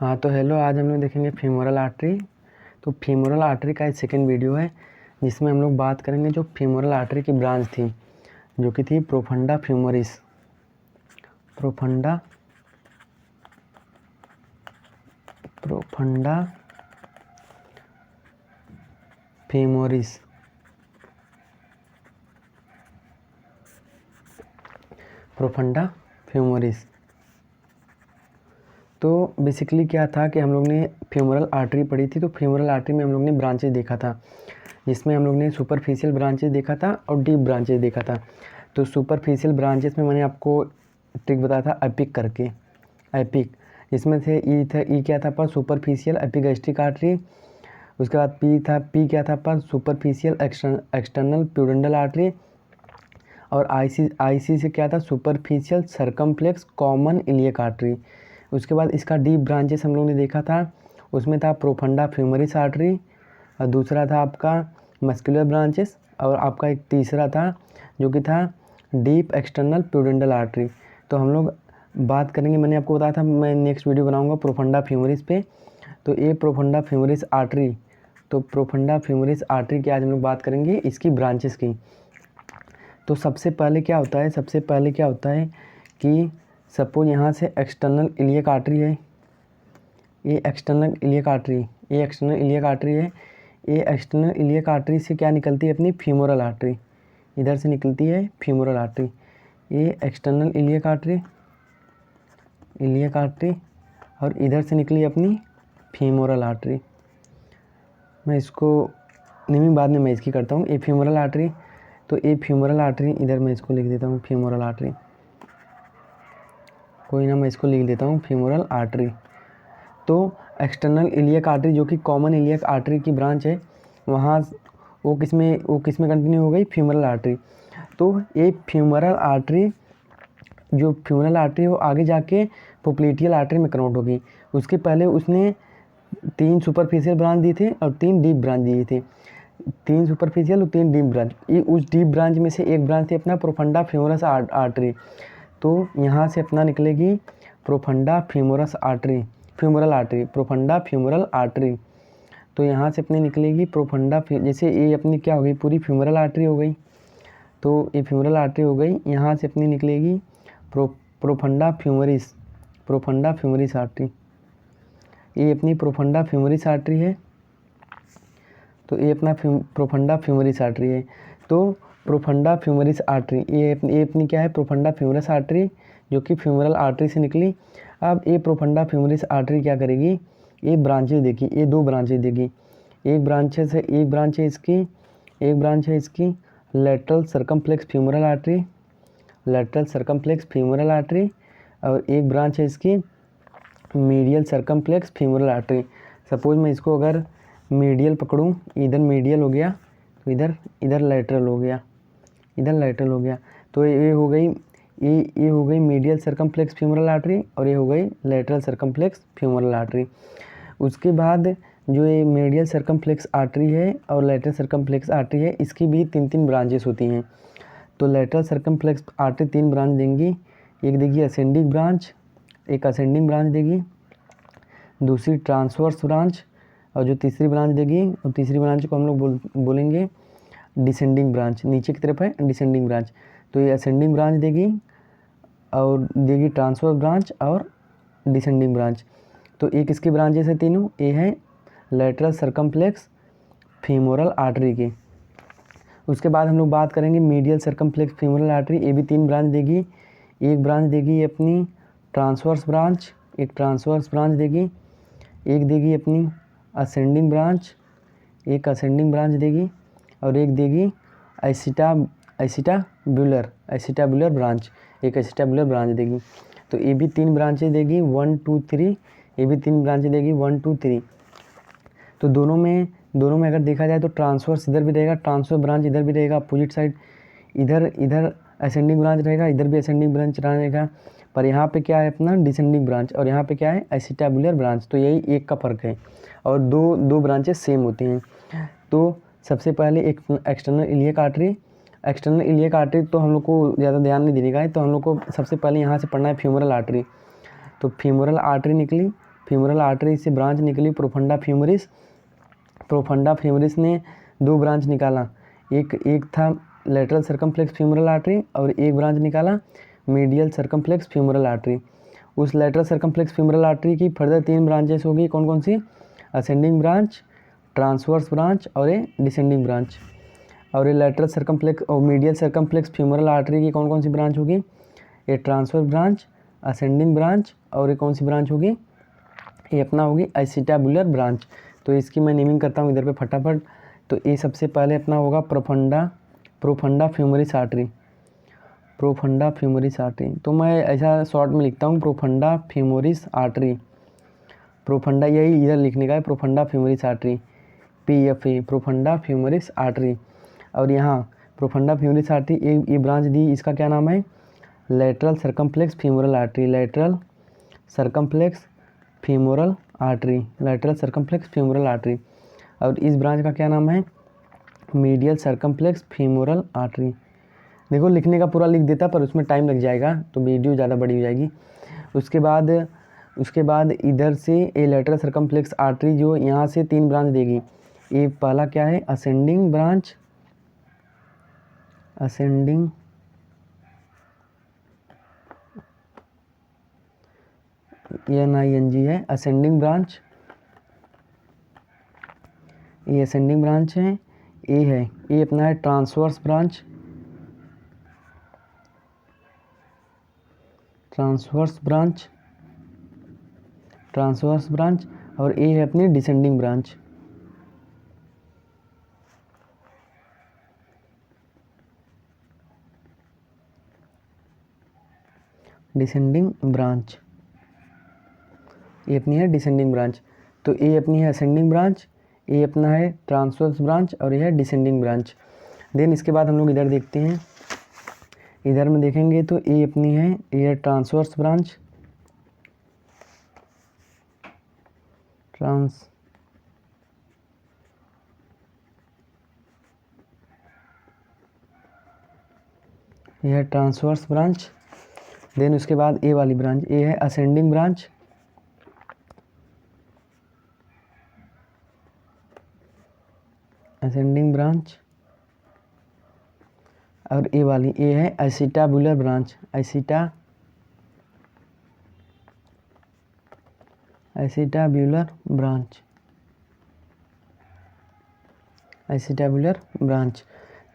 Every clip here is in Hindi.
हाँ तो हेलो, आज हम लोग देखेंगे फीमोरल आर्टरी। तो फीमोरल आर्टरी का एक सेकेंड वीडियो है जिसमें हम लोग बात करेंगे जो फीमोरल आर्टरी की ब्रांच थी जो कि थी profunda femoris. Profunda femoris. Profunda femoris. तो बेसिकली क्या था कि हम लोग ने फ्यूमरल आर्टरी पढ़ी थी। तो फ्यूमरल आर्टरी में हम लोग ने ब्रांचेज देखा था, जिसमें हम लोग ने सुपरफिशियल ब्रांचेज देखा था और डीप ब्रांचेज देखा था। तो सुपरफिशियल ब्रांचेस में मैंने आपको ट्रिक बताया था एपिक करके, एपिक। इसमें थे ई था, ई क्या था पर सुपरफिशियल एपिगैस्ट्रिक आर्टरी। उसके बाद पी था, पी क्या था पर सुपरफिशियल एक्सटर्नल प्यूडेंटल आर्टरी। और आईसी से क्या था, superficial circumflex common iliac artery. उसके बाद इसका डीप ब्रांचेस हम लोग ने देखा था, उसमें था प्रोफंडा फ्यूमरिस आर्टरी, और दूसरा था आपका मस्कुलर ब्रांचेस, और आपका एक तीसरा था जो कि था डीप एक्सटर्नल प्यूडेंटल आर्टरी। तो हम लोग बात करेंगे, मैंने आपको बताया था मैं नेक्स्ट वीडियो बनाऊंगा प्रोफंडा फ्यूमरिस पे। तो ये प्रोफंडा फ्यूमरिस आर्टरी, तो प्रोफंडा फ्यूमरिस आर्टरी की आज हम लोग बात करेंगे इसकी ब्रांचेस की। तो सबसे पहले क्या होता है कि सपोज यहाँ से एक्सटर्नल इलियक आर्टरी है, ये एक्सटर्नल इलियक आर्टरी है। ये एक्सटर्नल इलियक आर्टरी से क्या निकलती है, अपनी फीमोरल आर्टरी। इधर से निकलती है फीमोरल आर्टरी। ये एक्सटर्नल इलियक आर्टरी, और इधर से निकली अपनी फीमोरल आर्टरी। मैं इसको नहीं, बाद में मैं इसकी करता हूँ। ये फीमोरल आर्टरी, तो ये फीमोरल आर्टरी, इधर मैं इसको लिख देता हूँ फीमोरल आर्टरी, कोई ना, मैं इसको लिख देता हूँ फीमोरल आर्टरी। तो एक्सटर्नल इलियक आर्टरी जो कि कॉमन इलियक आर्टरी की ब्रांच है, वहाँ वो किस में कंटिन्यू हो गई, फीमोरल आर्टरी। तो ये फीमोरल आर्टरी, जो फ्यूमरल आर्टरी है वो आगे जाके पोप्लेटियल आर्टरी में कन्वर्ट होगी। उसके पहले उसने 3 सुपरफिशियल ब्रांच दी थी और 3 डीप ब्रांच दिए थे। 3 सुपरफिशियल और 3 डीप ब्रांच। ये उस डीप ब्रांच में से एक ब्रांच थी अपना प्रोफंडा फ्यूमरस आर्टरी। तो यहाँ से अपना निकलेगी profunda femoris artery, femoral artery, profunda femoral artery. तो यहाँ से अपनी निकलेगी प्रोफंडा, जैसे ये अपनी क्या हो गई, पूरी फ्यूमरल आर्टरी हो गई। तो ये फ्यूमरल आर्टरी हो गई, यहाँ से अपनी निकलेगी प्रोफंडा फ्यूमरिस आर्टरी। ये अपनी प्रोफंडा फ्यूमरिस आर्टरी है। तो ये अपना प्रोफंडा फ्यूमरिस आर्टरी है। तो प्रोफंडा फ्यूमरिस आर्टरी, ये अपनी क्या है, प्रोफंडा फ्यूमरस आर्टरी जो कि फ्यूमरल आर्टरी से निकली। अब ये प्रोफंडा फ्यूमरिस आर्टरी क्या करेगी, ये ब्रांचेज देगी, ये 2 ब्रांचेज देगी। एक ब्रांच है इसकी लेटरल सर्कमफ्लेक्स फ्यूमरल आर्टरी, और एक ब्रांच है इसकी medial circumflex femoral artery. Suppose मैं इसको अगर मीडियल पकड़ूं, इधर मीडियल हो गया, तो इधर लेटरल हो गया, तो ये हो गई मीडियल सर्कमफ्लेक्स फ्यूमरल आर्टरी, और ये हो गई लेटरल सर्कमफ्लेक्स फ्यूमरल आर्टरी। उसके बाद जो ये मीडियल सर्कमफ्लेक्स आर्टरी है और लेटरल सर्कमफ्लेक्स आर्टरी है, इसकी भी 3 ब्रांचेस होती हैं। तो लेटरल सर्कमफ्लेक्स आर्टरी 3 ब्रांच देंगी। एक देगी असेंडिंग ब्रांच, एक असेंडिंग ब्रांच देगी, दूसरी ट्रांसवर्स ब्रांच, और जो तीसरी ब्रांच देगी, और तीसरी ब्रांच को हम लोग बोलेंगे डिसेंडिंग ब्रांच, नीचे की तरफ है डिसेंडिंग ब्रांच। तो ये असेंडिंग ब्रांच देगी और देगी ट्रांसवर्स ब्रांच और डिसेंडिंग ब्रांच। तो एक इसकी ब्रांचेस है तीनों, ये है लेटरल सर्कमफ्लेक्स फीमोरल आर्टरी की। उसके बाद हम लोग बात करेंगे मीडियल सर्कमफ्लेक्स फीमोरल आर्टरी, ये भी 3 ब्रांच देगी। एक ब्रांच देगी अपनी ट्रांसवर्स ब्रांच, एक ट्रांसवर्स ब्रांच देगी, एक देगी अपनी असेंडिंग ब्रांच, एक असेंडिंग ब्रांच देगी, और एक देगी एसिटाबुलर ब्रांच, एक एसिटाबुलर ब्रांच देगी। तो ये भी 3 ब्रांचें देगी, 1 2 3, ये भी 3 ब्रांचें देगी 1 2 3। तो दोनों में अगर देखा जाए तो ट्रांसवर्स इधर भी रहेगा, ट्रांसवर्स ब्रांच इधर भी रहेगा, अपोजिट साइड इधर असेंडिंग ब्रांच रहेगा, इधर भी असेंडिंग ब्रांच रहेगा। पर यहाँ पे क्या है अपना डिसेंडिंग ब्रांच, और यहाँ पे क्या है एसिटाबुलर ब्रांच। तो यही एक का फ़र्क है, और दो ब्रांचेस सेम होती हैं। तो सबसे पहले एक एक्सटर्नल इलियक आर्टरी, तो हम लोग को ज़्यादा ध्यान नहीं देने का है। तो हम लोग को सबसे पहले यहाँ से पढ़ना है फ्यूमरल आर्टरी। तो फ्यूमरल आर्टरी निकली, फीमोरल आर्टरी से ब्रांच निकली प्रोफंडा फ्यूमरिस। प्रोफंडा फ्यूमरिस ने 2 ब्रांच निकाला, एक था लेटरल सर्कमफ्लेक्स फीमोरल आर्टरी और एक ब्रांच निकाला मीडियल सर्कमफ्लेक्स फीमोरल आर्टरी। उस लेटरल सर्कमफ्लेक्स फीमोरल आर्टरी की फर्दर 3 ब्रांचेस होगी, कौन कौन सी? असेंडिंग ब्रांच, ट्रांसवर्स ब्रांच और ए डिसेंडिंग ब्रांच। और ये लेटरल सर्कमफ्लेक्स और मीडियल सर्कमफ्लेक्स फीमोरल आर्टरी की कौन कौन सी ब्रांच होगी? ये ट्रांसवर्स ब्रांच, असेंडिंग ब्रांच और ये कौन सी ब्रांच होगी? ये अपना होगी एसिटाबुलर ब्रांच। तो इसकी मैं नेमिंग करता हूँ इधर पे फटाफट। तो ये सबसे पहले अपना होगा profunda femoris artery, profunda femoris artery. तो मैं ऐसा शॉर्ट में लिखता हूँ प्रोफंडा फ्यूमरिस आर्टरी। प्रोफंडा यही इधर लिखने का है, profunda femoris artery, PFA, profunda femoris artery. और यहाँ प्रोफंडा फ्यूमरिस आर्टरी ये ब्रांच दी, इसका क्या नाम है? Lateral circumflex femoral artery, lateral circumflex femoral artery, lateral circumflex femoral artery. और इस ब्रांच का क्या नाम है? Medial circumflex femoral artery. देखो लिखने का पूरा लिख देता पर उसमें टाइम लग जाएगा तो वीडियो ज़्यादा बड़ी हो जाएगी। उसके बाद इधर से ए लेटरल सर्कमफ्लेक्स आर्टरी जो यहाँ से 3 ब्रांच देगी। ये पहला क्या है? असेंडिंग ब्रांच, असेंडिंग NING है, असेंडिंग ब्रांच, ये असेंडिंग ब्रांच है। ए है, ये अपना है ट्रांसवर्स ब्रांच, ट्रांसवर्स ब्रांच और ए है अपनी डिसेंडिंग ब्रांच, डिसेंडिंग ब्रांच। ये अपनी है डिसेंडिंग ब्रांच। तो ए अपनी है असेंडिंग ब्रांच, ए अपना है ट्रांसवर्स ब्रांच और ये है डिसेंडिंग ब्रांच। देन इसके बाद हम लोग इधर देखते हैं, इधर में देखेंगे तो ए अपनी है, ये ट्रांसवर्स ब्रांच, यह है ट्रांसवर्स ब्रांच। देन उसके बाद ए वाली ब्रांच, ए है असेंडिंग ब्रांच, असेंडिंग ब्रांच। और ए वाली ए है एसिटाबुलर ब्रांच, एसिटाबुलर ब्रांच।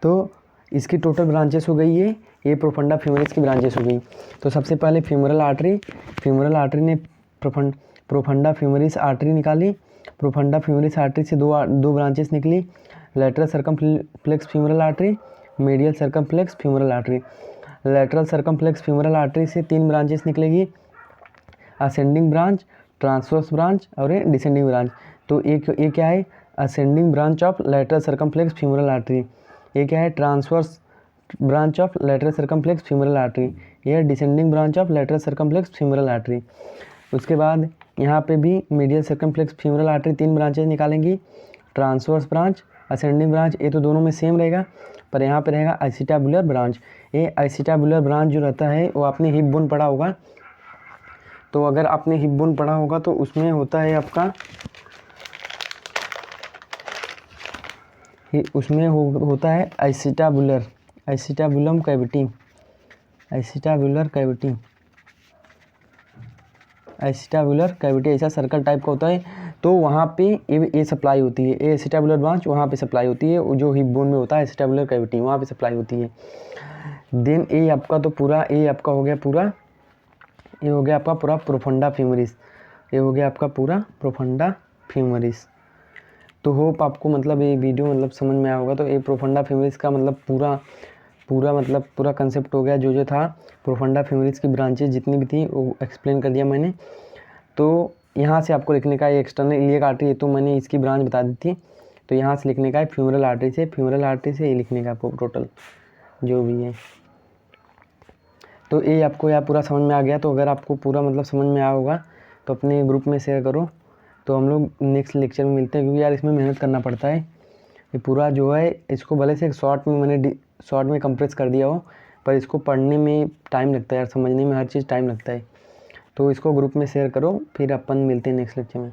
तो इसकी टोटल ब्रांचेस हो गई है, ये प्रोफंडा फ्यूमरिस की ब्रांचेस हो गई। तो सबसे पहले फीमोरल आर्टरी ने प्रोफंडा फ्यूमरिस आर्टरी निकाली। प्रोफंडा फ्यूमरिस आर्टरी से दो ब्रांचेस निकली, lateral circumflex femoral artery, medial circumflex femoral artery. Lateral circumflex femoral artery से 3 ब्रांचेस निकलेगी, असेंडिंग ब्रांच, ट्रांसवर्स ब्रांच और ये डिसेंडिंग ब्रांच। तो एक क्या है? Ascending branch of lateral circumflex femoral artery. ये क्या है? Transverse branch of lateral circumflex femoral artery. यह है descending branch of lateral circumflex femoral artery. उसके बाद यहाँ पे भी medial circumflex femoral artery 3 branches निकालेंगी, ट्रांसवर्स ब्रांच, असेंडिंग ब्रांच। ये तो दोनों में सेम रहेगा, पर यहाँ पे रहेगा एसिटाबुलर ब्रांच। ये एसिटाबुलर ब्रांच जो रहता है वो आपने हिप बोन पढ़ा होगा। तो अगर आपने हिप बोन पढ़ा होगा तो उसमें होता है आपका, उसमें होता है एसिटाबुलम कैविटी, एसिटाबुलर कैविटी ऐसा सर्कल टाइप का होता है। तो वहाँ पे ये सप्लाई होती है, ये एसिटाबुलर ब्रांच वहाँ पे सप्लाई होती है, जो हिप बोन में होता है एसिटाबुलर कैविटी वहाँ पे सप्लाई होती है। देन ये आपका तो पूरा ये आपका हो गया पूरा, ये हो गया आपका पूरा प्रोफंडा फ्यूमरिस, ये हो गया आपका पूरा प्रोफंडा फ्यूमरिस। तो होप आपको मतलब ये वीडियो मतलब समझ में आया होगा। तो ये प्रोफंडा फ्यूमरिस का मतलब पूरा कंसेप्ट हो गया, जो था प्रोफंडा फ्यूमरिस की ब्रांचेज जितनी भी थी वो एक्सप्लेन कर दिया मैंने। तो यहाँ से आपको लिखने का एक्सटर्नल इलियक आर्टरी है, तो मैंने इसकी ब्रांच बता दी थी। तो यहाँ से लिखने का है फ्यूमरल आर्टरी से ये लिखने का आपको टोटल जो भी है। तो ये आपको यहाँ पूरा समझ में आ गया। तो अगर आपको पूरा मतलब समझ में आया होगा तो अपने ग्रुप में शेयर करो। तो हम लोग नेक्स्ट लेक्चर में मिलते हैं, क्योंकि यार इसमें मेहनत करना पड़ता है। ये पूरा जो है इसको भले से शॉर्ट में कंप्रेस कर दिया हो, पर इसको पढ़ने में टाइम लगता है यार, समझने में हर चीज़ टाइम लगता है। तो इसको ग्रुप में शेयर करो, फिर अपन मिलते हैं नेक्स्ट लेक्चर में।